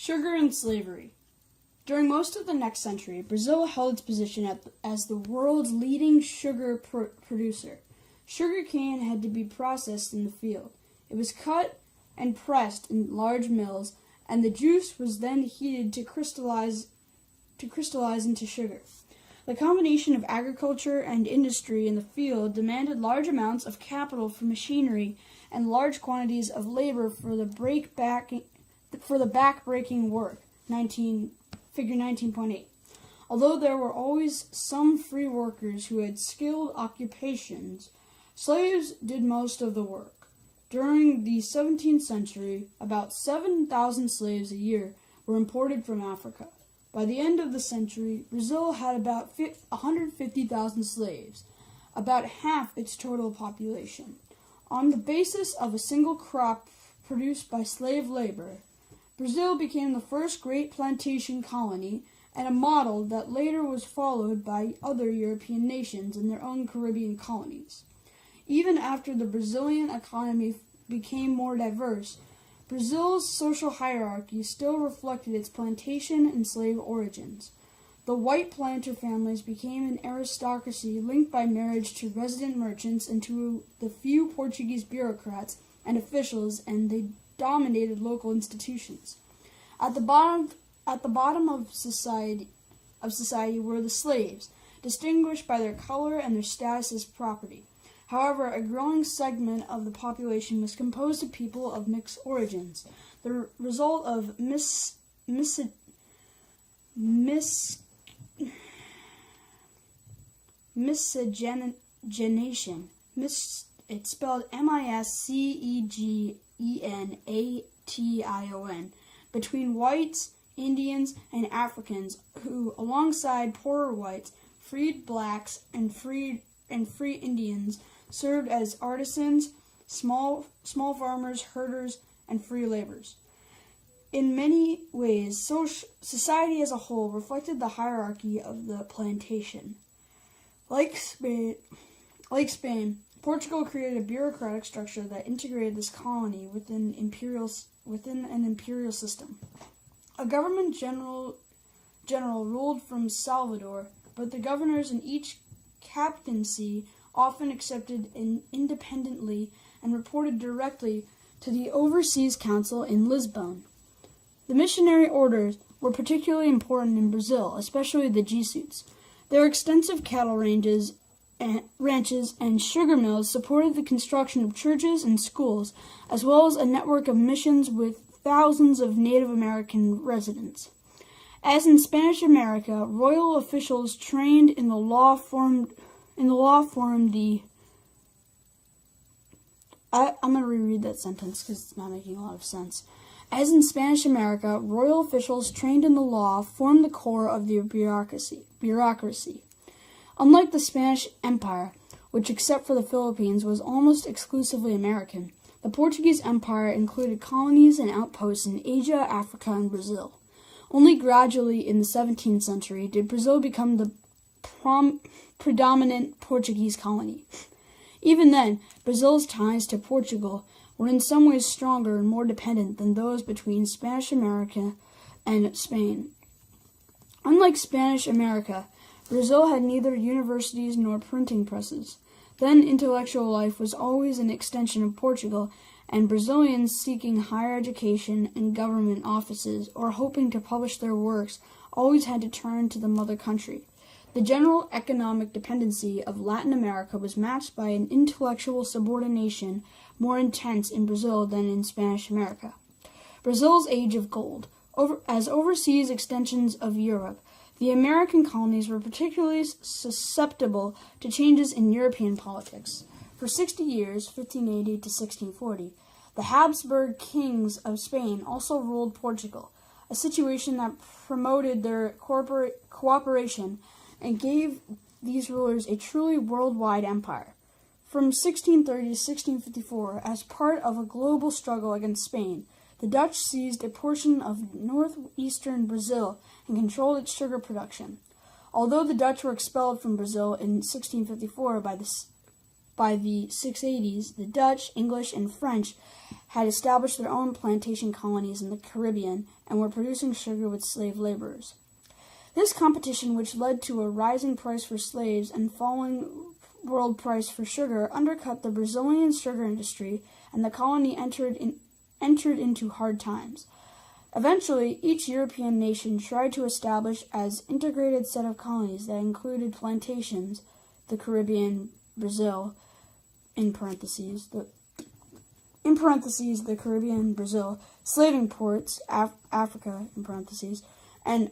Sugar and slavery. During most of the next century, Brazil held its position as the world's leading sugar producer. Sugar cane had to be processed in the field. It was cut and pressed in large mills, and the juice was then heated to crystallize into sugar. The combination of agriculture and industry in the field demanded large amounts of capital for machinery and large quantities of labor for the back-breaking work. Figure 19.8. Although there were always some free workers who had skilled occupations, slaves did most of the work. During the 17th century, about 7,000 slaves a year were imported from Africa. By the end of the century, Brazil had about 150,000 slaves, about half its total population. On the basis of a single crop produced by slave labor, Brazil became the first great plantation colony and a model that later was followed by other European nations in their own Caribbean colonies. Even after the Brazilian economy became more diverse, Brazil's social hierarchy still reflected its plantation and slave origins. The white planter families became an aristocracy linked by marriage to resident merchants and to the few Portuguese bureaucrats and officials, and they dominated local institutions. At the bottom of society were the slaves, distinguished by their color and their status as property. However, a growing segment of the population was composed of people of mixed origins, the result of miscegenation. It's spelled miscegenation, between whites, Indians, and Africans, who, alongside poorer whites, freed blacks and free Indians, served as artisans, small farmers, herders, and free laborers. In many ways, society as a whole reflected the hierarchy of the plantation. Like Spain, Portugal created a bureaucratic structure that integrated this colony within an imperial system. A government general ruled from Salvador, but the governors in each captaincy often accepted independently and reported directly to the Overseas Council in Lisbon. The missionary orders were particularly important in Brazil, especially the Jesuits. Their extensive cattle ranches and sugar mills supported the construction of churches and schools, as well as a network of missions with thousands of Native American residents. As in Spanish America, royal officials trained in the law formed the... I'm going to reread that sentence because it's not making a lot of sense. As in Spanish America, royal officials trained in the law formed the core of the bureaucracy. Unlike the Spanish Empire, which except for the Philippines was almost exclusively American, the Portuguese Empire included colonies and outposts in Asia, Africa, and Brazil. Only gradually in the 17th century did Brazil become the predominant Portuguese colony. Even then, Brazil's ties to Portugal were in some ways stronger and more dependent than those between Spanish America and Spain. Unlike Spanish America, Brazil had neither universities nor printing presses. Then intellectual life was always an extension of Portugal, and Brazilians seeking higher education and government offices or hoping to publish their works always had to turn to the mother country. The general economic dependency of Latin America was matched by an intellectual subordination more intense in Brazil than in Spanish America. Brazil's Age of Gold. As overseas extensions of Europe, the American colonies were particularly susceptible to changes in European politics. For 60 years, 1580 to 1640, the Habsburg kings of Spain also ruled Portugal, a situation that promoted their cooperation and gave these rulers a truly worldwide empire. From 1630 to 1654, as part of a global struggle against Spain, the Dutch seized a portion of northeastern Brazil and controlled its sugar production. Although the Dutch were expelled from Brazil in 1654 by the 680s, the Dutch, English, and French had established their own plantation colonies in the Caribbean and were producing sugar with slave laborers. This competition, which led to a rising price for slaves and falling world price for sugar, undercut the Brazilian sugar industry, and the colony entered into hard times. Eventually, each European nation tried to establish an integrated set of colonies that included plantations, the Caribbean, Brazil, in parentheses, the Caribbean, Brazil, slaving ports, Africa, in parentheses, and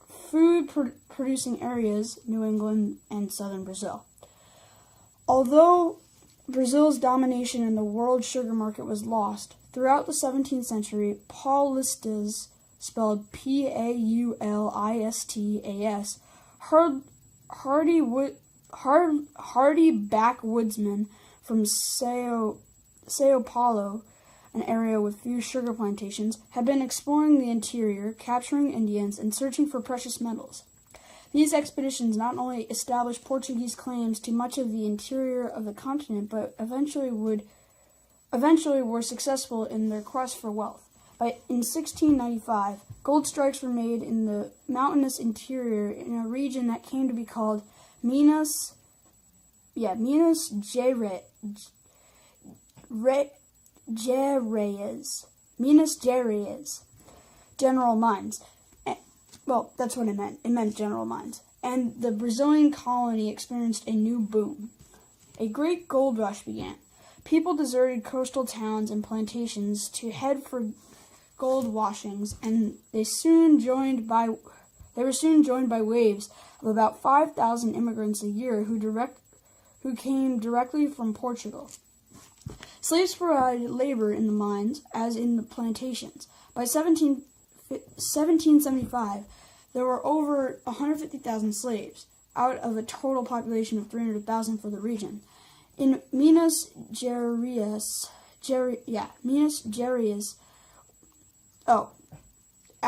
food-producing areas, New England and southern Brazil. Although Brazil's domination in the world sugar market was lost, throughout the 17th century, Paulistas, spelled Paulistas, hardy backwoodsmen from Sao Paulo, an area with few sugar plantations, had been exploring the interior, capturing Indians, and searching for precious metals. These expeditions not only established Portuguese claims to much of the interior of the continent, but eventually were successful in their quest for wealth. In 1695, gold strikes were made in the mountainous interior in a region that came to be called Minas Gerais, General Mines. Well, that's what it meant. It meant General Mines. And the Brazilian colony experienced a new boom. A great gold rush began. People deserted coastal towns and plantations to head for gold washings, and they were soon joined by waves of about 5,000 immigrants a year who came directly from Portugal. Slaves provided labor in the mines as in the plantations. By 1775, there were over 150,000 slaves, out of a total population of 300,000 for the region. In Minas Gerais, I'm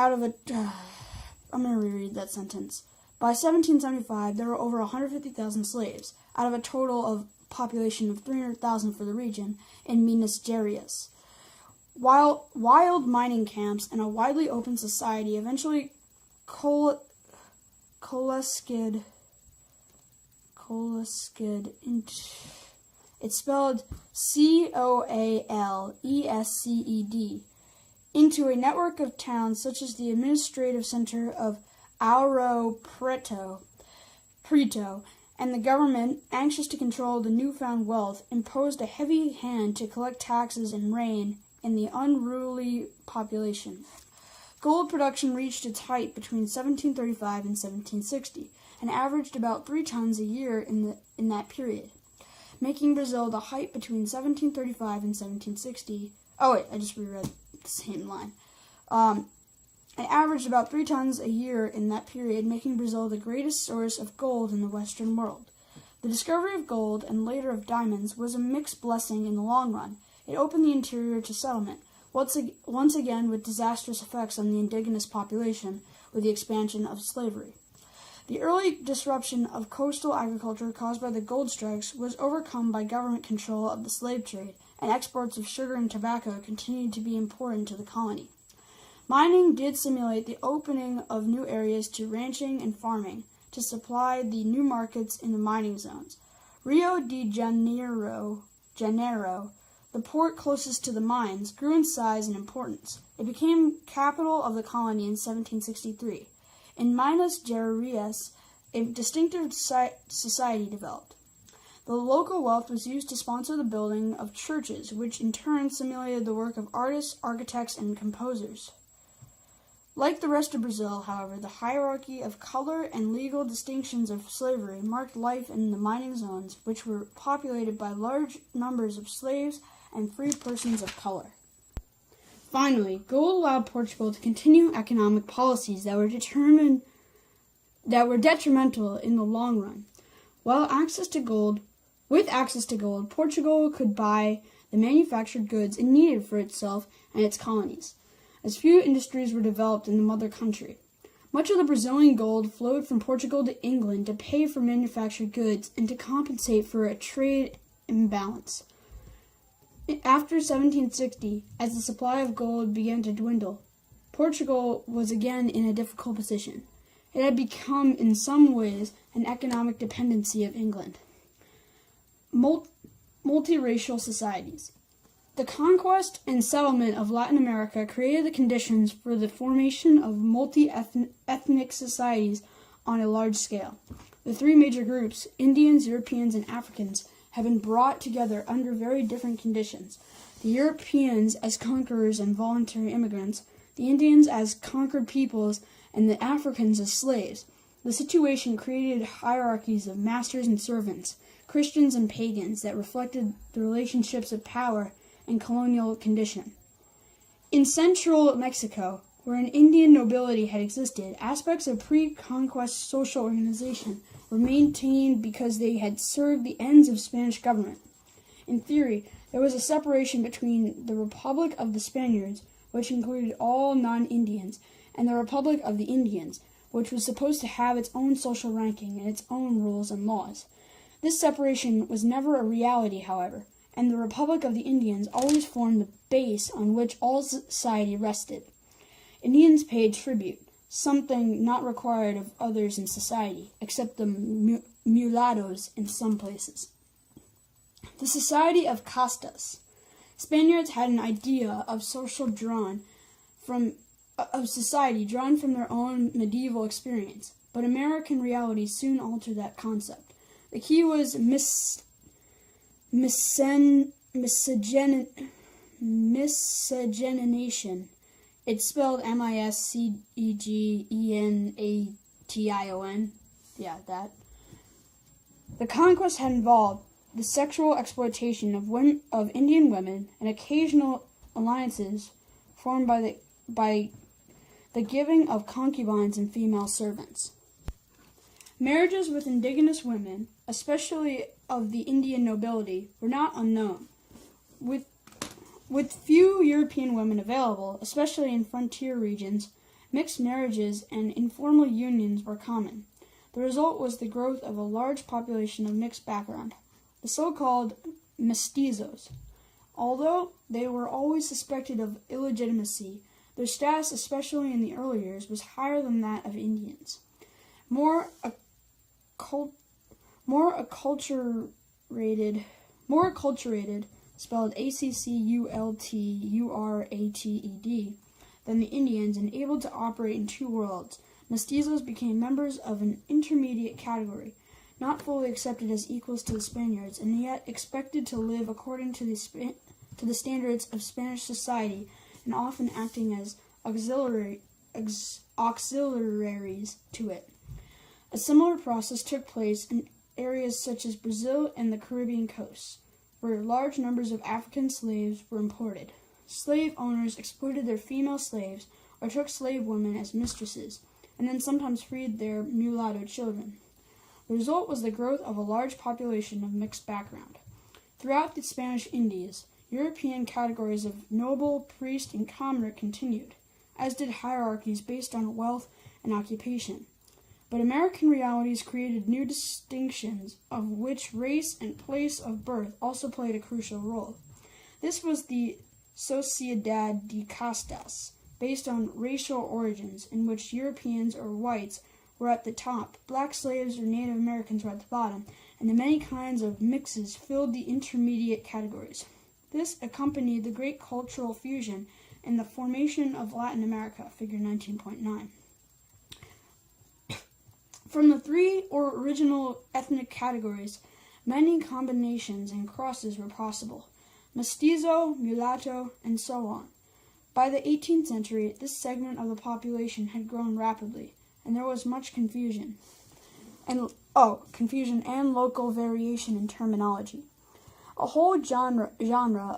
going to reread that sentence. By 1775, there were over 150,000 slaves, out of a total of population of 300,000 for the region in Minas Gerais. While wild mining camps and a widely open society eventually coalesced it's spelled Coalesced, into a network of towns such as the administrative center of Ouro Preto, and the government, anxious to control the newfound wealth, imposed a heavy hand to collect taxes and rein in the unruly population. Gold production reached its height between 1735 and 1760, and averaged about 3 tons a year in that period, making Brazil the height between 1735 and 1760. Oh wait, I just reread the same line. It averaged about 3 tons a year in that period, making Brazil the greatest source of gold in the Western world. The discovery of gold, and later of diamonds, was a mixed blessing in the long run. It opened the interior to settlement, once again with disastrous effects on the indigenous population with the expansion of slavery. The early disruption of coastal agriculture caused by the gold strikes was overcome by government control of the slave trade, and exports of sugar and tobacco continued to be important to the colony. Mining did stimulate the opening of new areas to ranching and farming to supply the new markets in the mining zones. Rio de Janeiro, the port closest to the mines, grew in size and importance. It became capital of the colony in 1763. In Minas Gerais, a distinctive society developed. The local wealth was used to sponsor the building of churches, which in turn stimulated the work of artists, architects, and composers. Like the rest of Brazil, however, the hierarchy of color and legal distinctions of slavery marked life in the mining zones, which were populated by large numbers of slaves and free persons of color. Finally, gold allowed Portugal to continue economic policies that were detrimental in the long run. With access to gold, Portugal could buy the manufactured goods it needed for itself and its colonies, as few industries were developed in the mother country. Much of the Brazilian gold flowed from Portugal to England to pay for manufactured goods and to compensate for a trade imbalance. After 1760, as the supply of gold began to dwindle, Portugal was again in a difficult position. It had become, in some ways, an economic dependency of England. Multiracial societies. The conquest and settlement of Latin America created the conditions for the formation of multi-ethnic societies on a large scale. The three major groups, Indians, Europeans, and Africans, have been brought together under very different conditions. The Europeans as conquerors and voluntary immigrants, the Indians as conquered peoples, and the Africans as slaves. The situation created hierarchies of masters and servants, Christians and pagans, that reflected the relationships of power and colonial condition. In central Mexico, where an Indian nobility had existed, aspects of pre-conquest social organization were maintained because they had served the ends of Spanish government. In theory, there was a separation between the Republic of the Spaniards, which included all non-Indians, and the Republic of the Indians, which was supposed to have its own social ranking and its own rules and laws. This separation was never a reality, however, and the Republic of the Indians always formed the base on which all society rested. Indians paid tribute, something not required of others in society, except the mulattoes in some places. The Society of Castas. Spaniards had an idea of society drawn from their own medieval experience, but American reality soon altered that concept. The key was miscegenation. It's spelled miscegenation. Yeah, that. The conquest had involved the sexual exploitation of Indian women and occasional alliances formed by the giving of concubines and female servants. Marriages with indigenous women, especially of the Indian nobility, were not unknown. With few European women available, especially in frontier regions, mixed marriages and informal unions were common. The result was the growth of a large population of mixed background, the so-called mestizos. Although they were always suspected of illegitimacy, their status, especially in the early years, was higher than that of Indians. More acculturated, spelled acculturated, than the Indians and able to operate in two worlds, mestizos became members of an intermediate category, not fully accepted as equals to the Spaniards, and yet expected to live according to the standards of Spanish society, and often acting as auxiliaries to it. A similar process took place in areas such as Brazil and the Caribbean coasts, where large numbers of African slaves were imported. Slave owners exploited their female slaves or took slave women as mistresses, and then sometimes freed their mulatto children. The result was the growth of a large population of mixed background. Throughout the Spanish Indies, European categories of noble, priest, and commoner continued, as did hierarchies based on wealth and occupation. But American realities created new distinctions, of which race and place of birth also played a crucial role. This was the Sociedad de Castas, based on racial origins, in which Europeans or whites were at the top, black slaves or Native Americans were at the bottom, and the many kinds of mixes filled the intermediate categories. This accompanied the great cultural fusion and the formation of Latin America, figure 19.9. From the three original ethnic categories, many combinations and crosses were possible: mestizo, mulatto, and so on. By the 18th century, this segment of the population had grown rapidly, and there was much confusion and local variation in terminology. A whole genre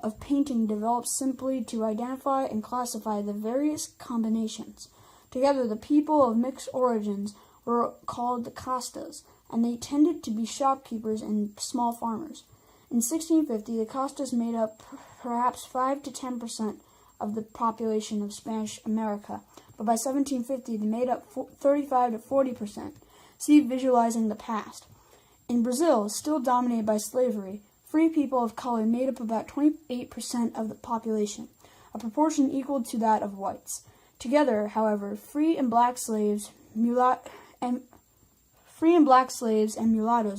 of painting developed simply to identify and classify the various combinations. Together, the people of mixed origins were called the castas, and they tended to be shopkeepers and small farmers. In 1650, the castas made up perhaps 5 to 10% of the population of Spanish America, but by 1750 they made up 35 to 40%. See Visualizing the Past. In Brazil, still dominated by slavery, Free people of color made up about 28% of the population, a proportion equal to that of whites. Together, however, free and black slaves and mulattoes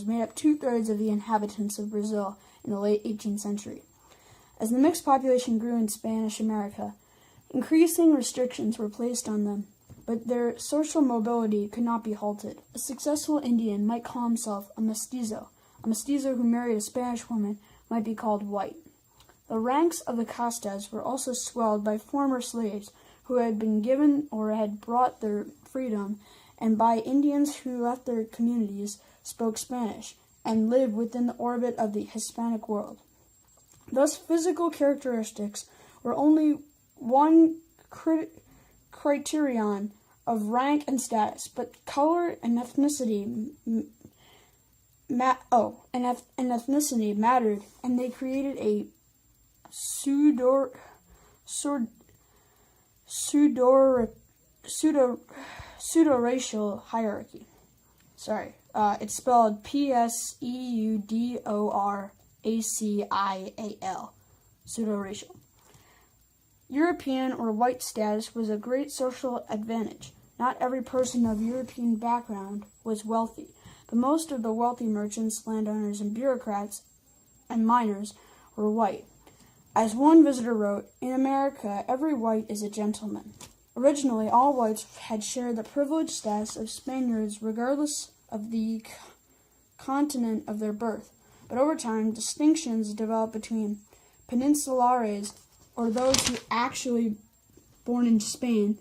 made up 2/3 of the inhabitants of Brazil in the late 18th century. As the mixed population grew in Spanish America, increasing restrictions were placed on them, but their social mobility could not be halted. A successful Indian might call himself a mestizo. A mestizo who married a Spanish woman might be called white. The ranks of the castas were also swelled by former slaves who had been given or had brought their freedom, and by Indians who left their communities, spoke Spanish, and lived within the orbit of the Hispanic world. Thus, physical characteristics were only one criterion of rank and status, but color and ethnicity mattered, and they created a pseudo-racial hierarchy. It's spelled pseudoracial. Pseudo-racial. European or white status was a great social advantage. Not every person of European background was wealthy, but most of the wealthy merchants, landowners, and bureaucrats and miners were white. As one visitor wrote, "In America, every white is a gentleman." Originally, all whites had shared the privileged status of Spaniards regardless of the continent of their birth, but over time, distinctions developed between peninsulares, or those who actually born in Spain,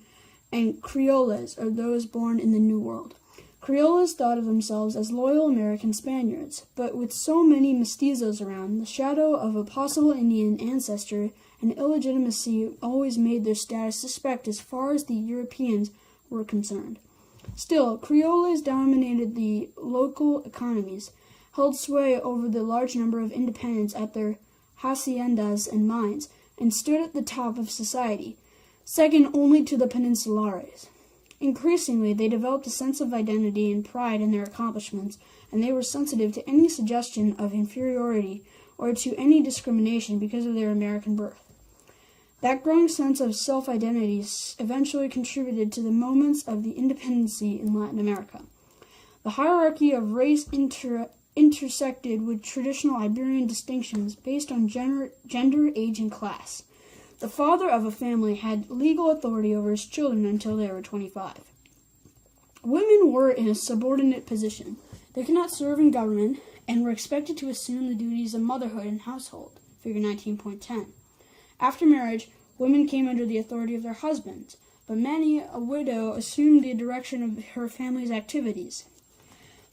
and Creoles, or those born in the New World. Creoles thought of themselves as loyal American Spaniards, but with so many mestizos around, the shadow of a possible Indian ancestor and illegitimacy always made their status suspect as far as the Europeans were concerned. Still, Creoles dominated the local economies, held sway over the large number of independents at their haciendas and mines, and stood at the top of society, second only to the peninsulares. Increasingly, they developed a sense of identity and pride in their accomplishments, and they were sensitive to any suggestion of inferiority or to any discrimination because of their American birth. That growing sense of self-identity eventually contributed to the moments of the independency in Latin America. The hierarchy of race intersected with traditional Iberian distinctions based on gender, age, and class. The father of a family had legal authority over his children until they were 25. Women were in a subordinate position. They could not serve in government and were expected to assume the duties of motherhood and household, figure 19.10. After marriage, women came under the authority of their husbands, but many a widow assumed the direction of her family's activities.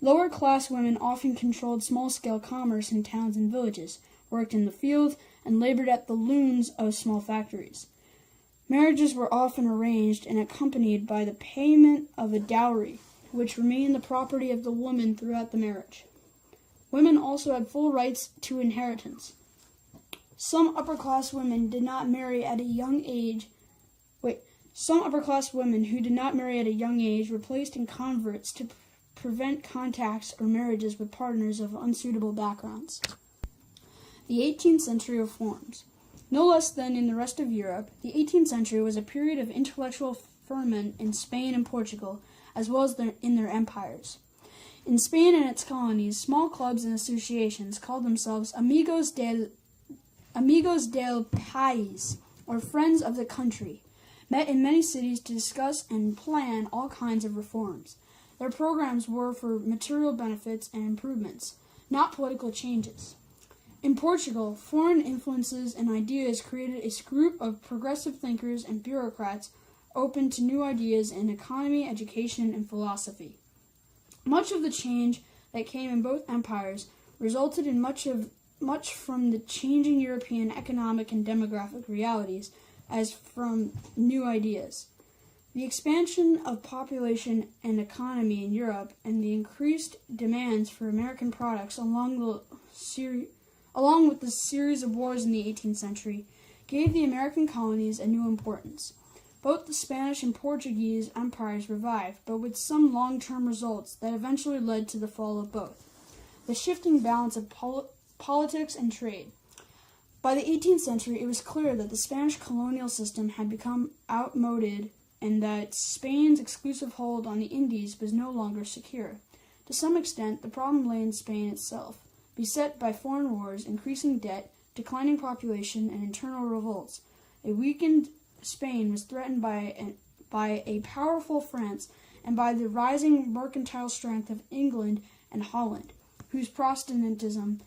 Lower-class women often controlled small-scale commerce in towns and villages, worked in the field, and labored at the looms of small factories. Marriages were often arranged and accompanied by the payment of a dowry, which remained the property of the woman throughout the marriage. Women also had full rights to inheritance. Some upper-class women who did not marry at a young age were placed in convents to prevent contacts or marriages with partners of unsuitable backgrounds. The 18th century reforms. No less than in the rest of Europe, the 18th century was a period of intellectual ferment in Spain and Portugal, as well as in their empires. In Spain and its colonies, small clubs and associations called themselves Amigos del País, or Friends of the Country, met in many cities to discuss and plan all kinds of reforms. Their programs were for material benefits and improvements, not political changes. In Portugal, foreign influences and ideas created a group of progressive thinkers and bureaucrats open to new ideas in economy, education, and philosophy. Much of the change that came in both empires resulted in much from the changing European economic and demographic realities as from new ideas. The expansion of population and economy in Europe and the increased demands for American products along with the series of wars in the 18th century, gave the American colonies a new importance. Both the Spanish and Portuguese empires revived, but with some long-term results that eventually led to the fall of both. The shifting balance of politics, and trade. By the 18th century, it was clear that the Spanish colonial system had become outmoded and that Spain's exclusive hold on the Indies was no longer secure. To some extent, the problem lay in Spain itself, beset by foreign wars, increasing debt, declining population, and internal revolts. A weakened Spain was threatened by a powerful France and by the rising mercantile strength of England and Holland, whose Protestantism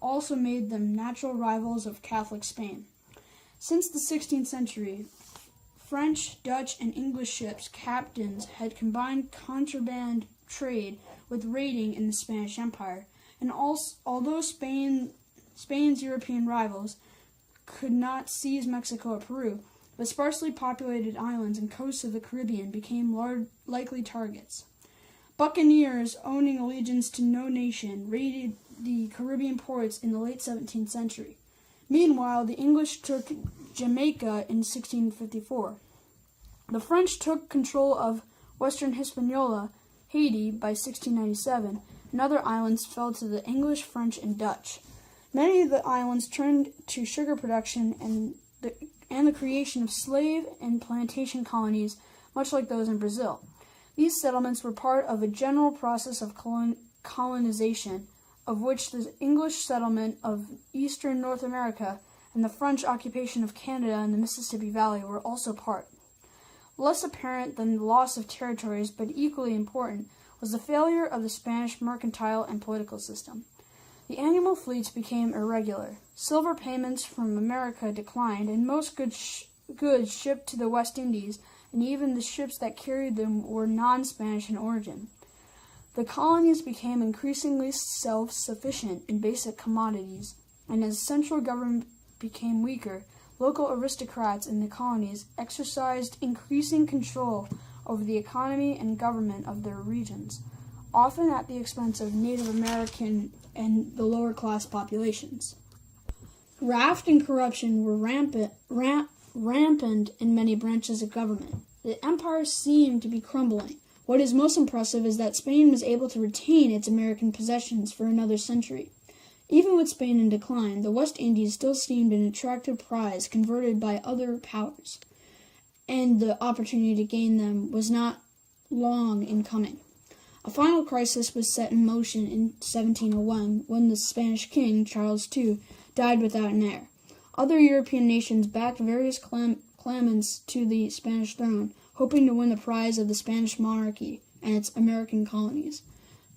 also made them natural rivals of Catholic Spain. Since the 16th century, French, Dutch, and English ships' captains had combined contraband trade with raiding in the Spanish Empire, and although Spain's European rivals could not seize Mexico or Peru, the sparsely populated islands and coasts of the Caribbean became likely targets. Buccaneers owning allegiance to no nation raided the Caribbean ports in the late 17th century. Meanwhile, the English took Jamaica in 1654. The French took control of western Hispaniola, Haiti, by 1697, and other islands fell to the English, French, and Dutch. Many of the islands turned to sugar production and the creation of slave and plantation colonies, much like those in Brazil. These settlements were part of a general process of colonization, of which the English settlement of eastern North America and the French occupation of Canada and the Mississippi Valley were also part. Less apparent than the loss of territories, but equally important, was the failure of the Spanish mercantile and political system. The annual fleets became irregular. Silver payments from America declined, and most goods shipped to the West Indies, and even the ships that carried them, were non-Spanish in origin. The colonies became increasingly self-sufficient in basic commodities, and as central government became weaker, local aristocrats in the colonies exercised increasing control over the economy and government of their regions, often at the expense of Native American and the lower-class populations. Graft and corruption were rampant in many branches of government. The empire seemed to be crumbling. What is most impressive is that Spain was able to retain its American possessions for another century. Even with Spain in decline, the West Indies still seemed an attractive prize converted by other powers, and the opportunity to gain them was not long in coming. A final crisis was set in motion in 1701 when the Spanish king, Charles II, died without an heir. Other European nations backed various claimants to the Spanish throne, hoping to win the prize of the Spanish monarchy and its American colonies.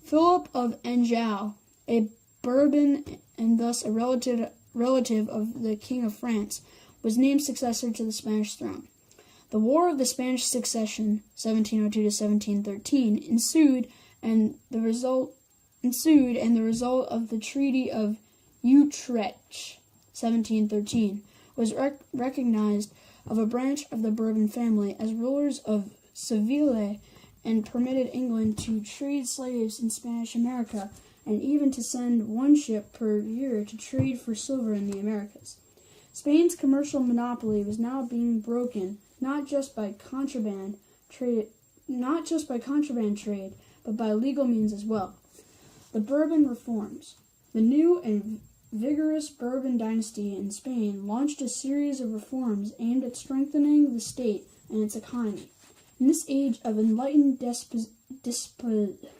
Philip of Anjou, a Bourbon and thus a relative of the King of France, was named successor to the Spanish throne. The War of the Spanish Succession, 1702 to 1713, ensued, and the result of the Treaty of Utrecht, 1713, was recognized of a branch of the Bourbon family as rulers of Seville and permitted England to trade slaves in Spanish America and even to send one ship per year to trade for silver in the Americas. Spain's commercial monopoly was now being broken not just by contraband trade, but by legal means as well. The Bourbon reforms. The new and vigorous Bourbon dynasty in Spain launched a series of reforms aimed at strengthening the state and its economy. In this age of enlightened despotism,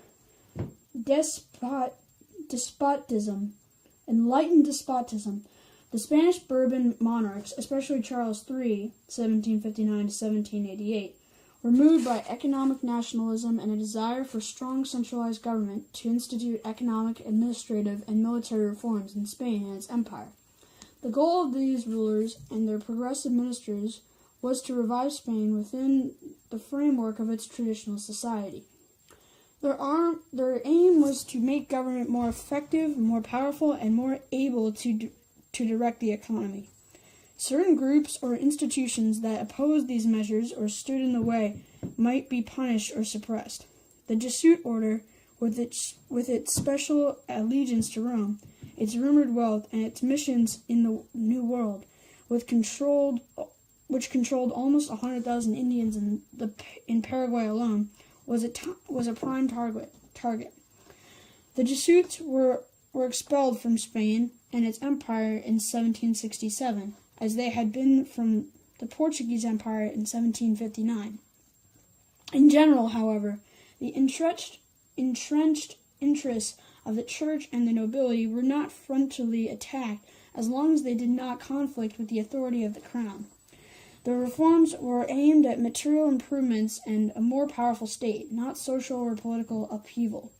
the Spanish Bourbon monarchs, especially Charles III, 1759 to 1788, were moved by economic nationalism and a desire for strong centralized government to institute economic, administrative, and military reforms in Spain and its empire. The goal of these rulers and their progressive ministers was to revive Spain within the framework of its traditional society. Their aim was to make government more effective, more powerful, and more able to direct the economy. Certain groups or institutions that opposed these measures or stood in the way might be punished or suppressed. The Jesuit order, with its special allegiance to Rome, its rumored wealth, and its missions in the New World, which controlled almost 100,000 Indians in Paraguay alone, was a prime target. The Jesuits were expelled from Spain and its empire in 1767, as they had been from the Portuguese Empire in 1759. In general, however, the entrenched interests of the church and the nobility were not frontally attacked as long as they did not conflict with the authority of the crown. The reforms were aimed at material improvements and a more powerful state, not social or political upheaval.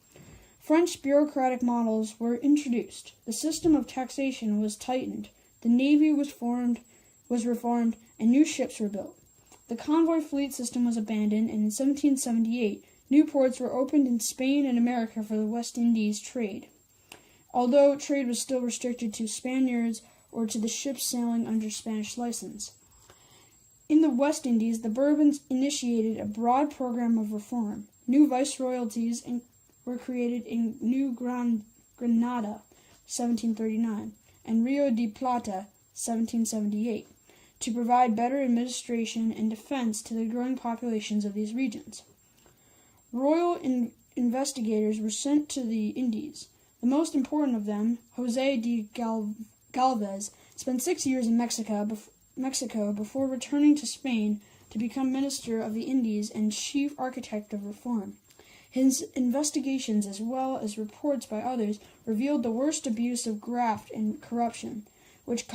French bureaucratic models were introduced. The system of taxation was tightened. The navy was reformed, and new ships were built. The convoy fleet system was abandoned, and in 1778, new ports were opened in Spain and America for the West Indies trade, although trade was still restricted to Spaniards or to the ships sailing under Spanish license. In the West Indies, the Bourbons initiated a broad program of reform. New viceroyalties were created in New Granada, 1739, and Rio de Plata, 1778, to provide better administration and defense to the growing populations of these regions. Royal investigators were sent to the Indies. The most important of them, José de Galvez, spent 6 years in Mexico before returning to Spain to become Minister of the Indies and Chief Architect of Reform. His investigations, as well as reports by others, revealed the worst abuse of graft and corruption, which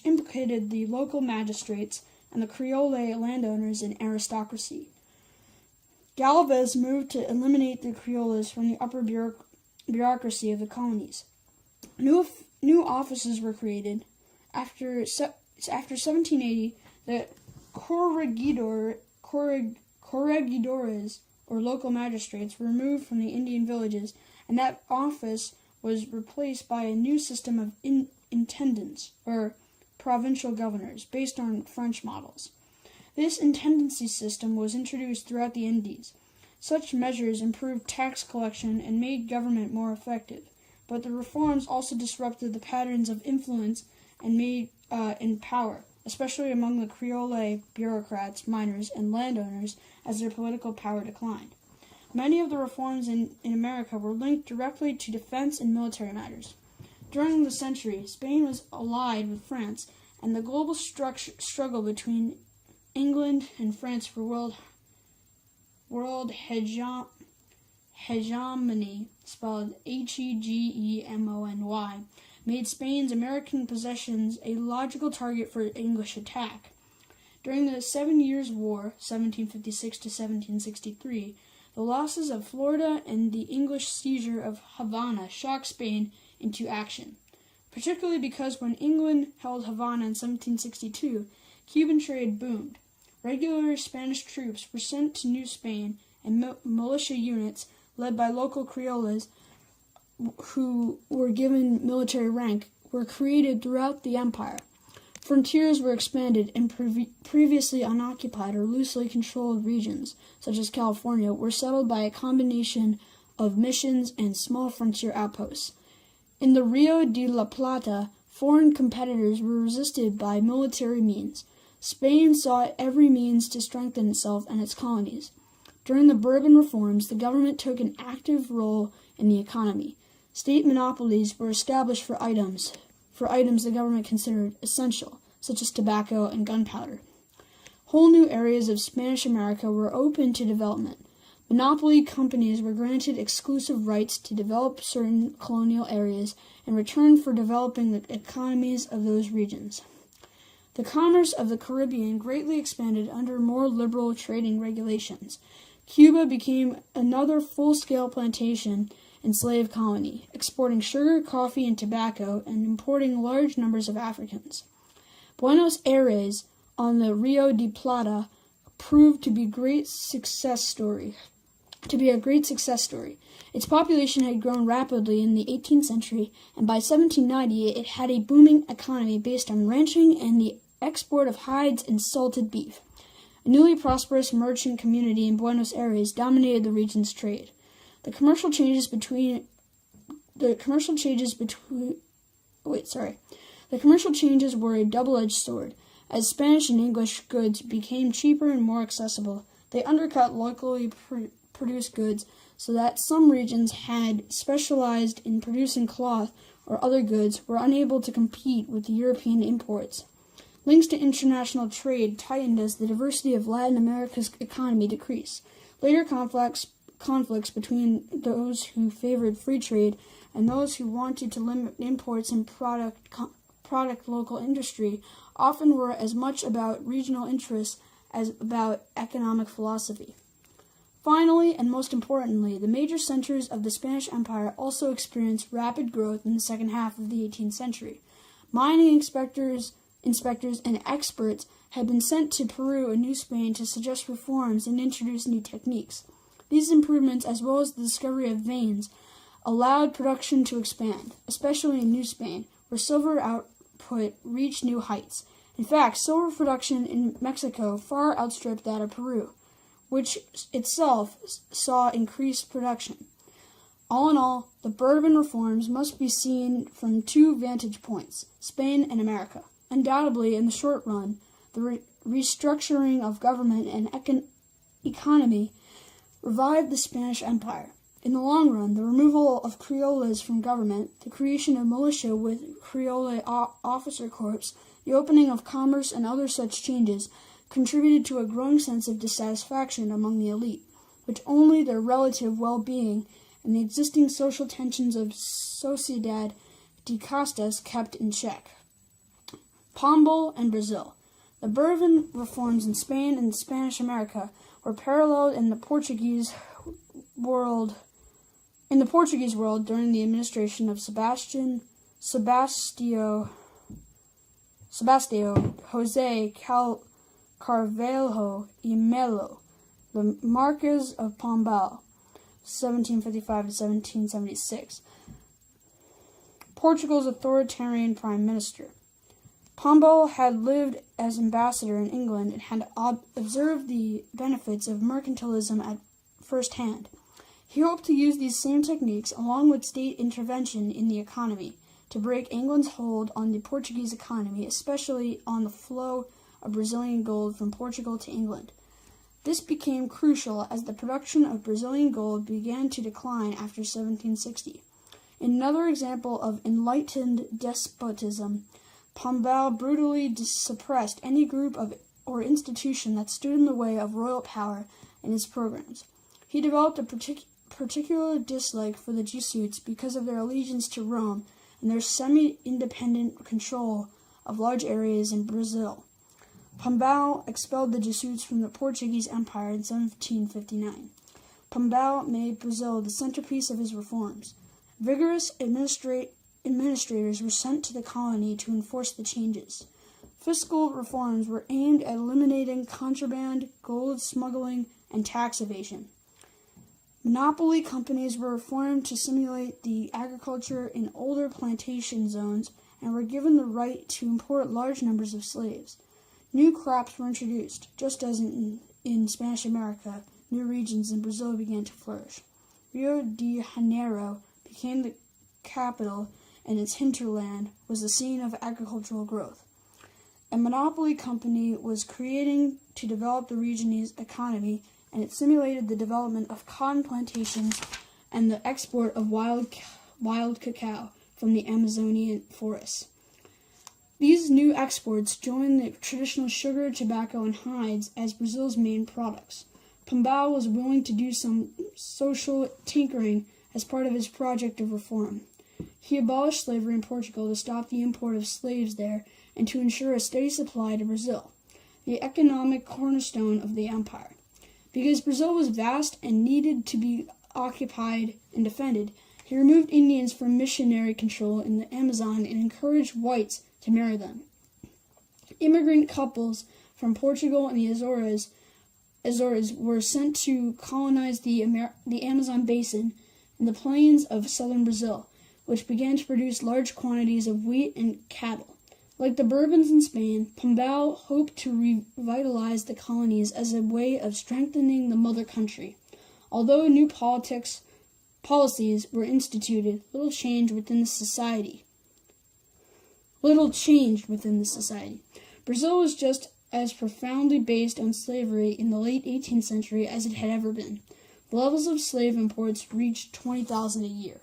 implicated the local magistrates and the Creole landowners and aristocracy. Galvez moved to eliminate the Creoles from the upper bureaucracy of the colonies. New offices were created. After 1780, the corregidores, or local magistrates, were removed from the Indian villages, and that office was replaced by a new system of intendants, or provincial governors, based on French models. This intendancy system was introduced throughout the Indies. Such measures improved tax collection and made government more effective, but the reforms also disrupted the patterns of influence and in power, especially among the Creole bureaucrats, miners, and landowners, as their political power declined. Many of the reforms in America were linked directly to defense and military matters. During the century, Spain was allied with France, and the global struggle between England and France for world hegemony, spelled Hegemony, made Spain's American possessions a logical target for English attack. During the 7 Years' War, 1756 to 1763, the losses of Florida and the English seizure of Havana shocked Spain into action, particularly because when England held Havana in 1762, Cuban trade boomed. Regular Spanish troops were sent to New Spain, and militia units led by local Creoles who were given military rank were created throughout the empire. Frontiers were expanded, and previously unoccupied or loosely controlled regions, such as California, were settled by a combination of missions and small frontier outposts. In the Rio de la Plata, foreign competitors were resisted by military means. Spain sought every means to strengthen itself and its colonies. During the Bourbon reforms, the government took an active role in the economy. State monopolies were established for items the government considered essential, such as tobacco and gunpowder. Whole new areas of Spanish America were open to development. Monopoly companies were granted exclusive rights to develop certain colonial areas in return for developing the economies of those regions. The commerce of the Caribbean greatly expanded under more liberal trading regulations. Cuba became another full-scale plantation and slave colony, exporting sugar, coffee, and tobacco, and importing large numbers of Africans. Buenos Aires, on the Rio de Plata, proved to be a great success story. Its population had grown rapidly in the 18th century, and by 1790 it had a booming economy based on ranching and the export of hides and salted beef. A newly prosperous merchant community in Buenos Aires dominated the region's trade. The commercial changes were a double-edged sword. As Spanish and English goods became cheaper and more accessible, they undercut locally mass-produced goods so that some regions had specialized in producing cloth or other goods were unable to compete with the European imports. Links to international trade tightened as the diversity of Latin America's economy decreased. Later conflicts between those who favored free trade and those who wanted to limit imports and product local industry often were as much about regional interests as about economic philosophy. Finally, and most importantly, the major centers of the Spanish Empire also experienced rapid growth in the second half of the 18th century. Mining inspectors, and experts had been sent to Peru and New Spain to suggest reforms and introduce new techniques. These improvements, as well as the discovery of veins, allowed production to expand, especially in New Spain, where silver output reached new heights. In fact, silver production in Mexico far outstripped that of Peru, which itself saw increased production. All in all, the Bourbon reforms must be seen from two vantage points, Spain and America. Undoubtedly, in the short run, the restructuring of government and economy revived the Spanish Empire. In the long run, the removal of Criollas from government, the creation of militia with Criolla officer corps, the opening of commerce and other such changes contributed to a growing sense of dissatisfaction among the elite, which only their relative well-being and the existing social tensions of Sociedad de Castas kept in check. Pombal and Brazil. The Bourbon reforms in Spain and Spanish America were paralleled in the Portuguese world during the administration of Sebastio José Carvalho y Melo, the Marquess of Pombal, 1755 to 1776, Portugal's authoritarian prime minister. Pombal had lived as ambassador in England and had observed the benefits of mercantilism at first hand. He hoped to use these same techniques, along with state intervention in the economy, to break England's hold on the Portuguese economy, especially on the flow of Brazilian gold from Portugal to England. This became crucial as the production of Brazilian gold began to decline after 1760. In another example of enlightened despotism, Pombal brutally suppressed any group or institution that stood in the way of royal power and its programs. He developed a particular dislike for the Jesuits because of their allegiance to Rome and their semi-independent control of large areas in Brazil. Pombal expelled the Jesuits from the Portuguese Empire in 1759. Pombal made Brazil the centerpiece of his reforms. Vigorous administrators were sent to the colony to enforce the changes. Fiscal reforms were aimed at eliminating contraband, gold smuggling, and tax evasion. Monopoly companies were reformed to simulate the agriculture in older plantation zones and were given the right to import large numbers of slaves. New crops were introduced, just as in Spanish America, new regions in Brazil began to flourish. Rio de Janeiro became the capital, and its hinterland was the scene of agricultural growth. A monopoly company was creating to develop the region's economy, and it simulated the development of cotton plantations and the export of wild cacao from the Amazonian forests. These new exports joined the traditional sugar, tobacco, and hides as Brazil's main products. Pombal was willing to do some social tinkering as part of his project of reform. He abolished slavery in Portugal to stop the import of slaves there and to ensure a steady supply to Brazil, the economic cornerstone of the empire. Because Brazil was vast and needed to be occupied and defended, he removed Indians from missionary control in the Amazon and encouraged whites to marry them. Immigrant couples from Portugal and the Azores were sent to colonize the Amazon basin and the plains of southern Brazil, which began to produce large quantities of wheat and cattle. Like the Bourbons in Spain, Pombal hoped to revitalize the colonies as a way of strengthening the mother country. Although new policies were instituted, little changed within the society. Brazil was just as profoundly based on slavery in the late 18th century as it had ever been. The levels of slave imports reached 20,000 a year.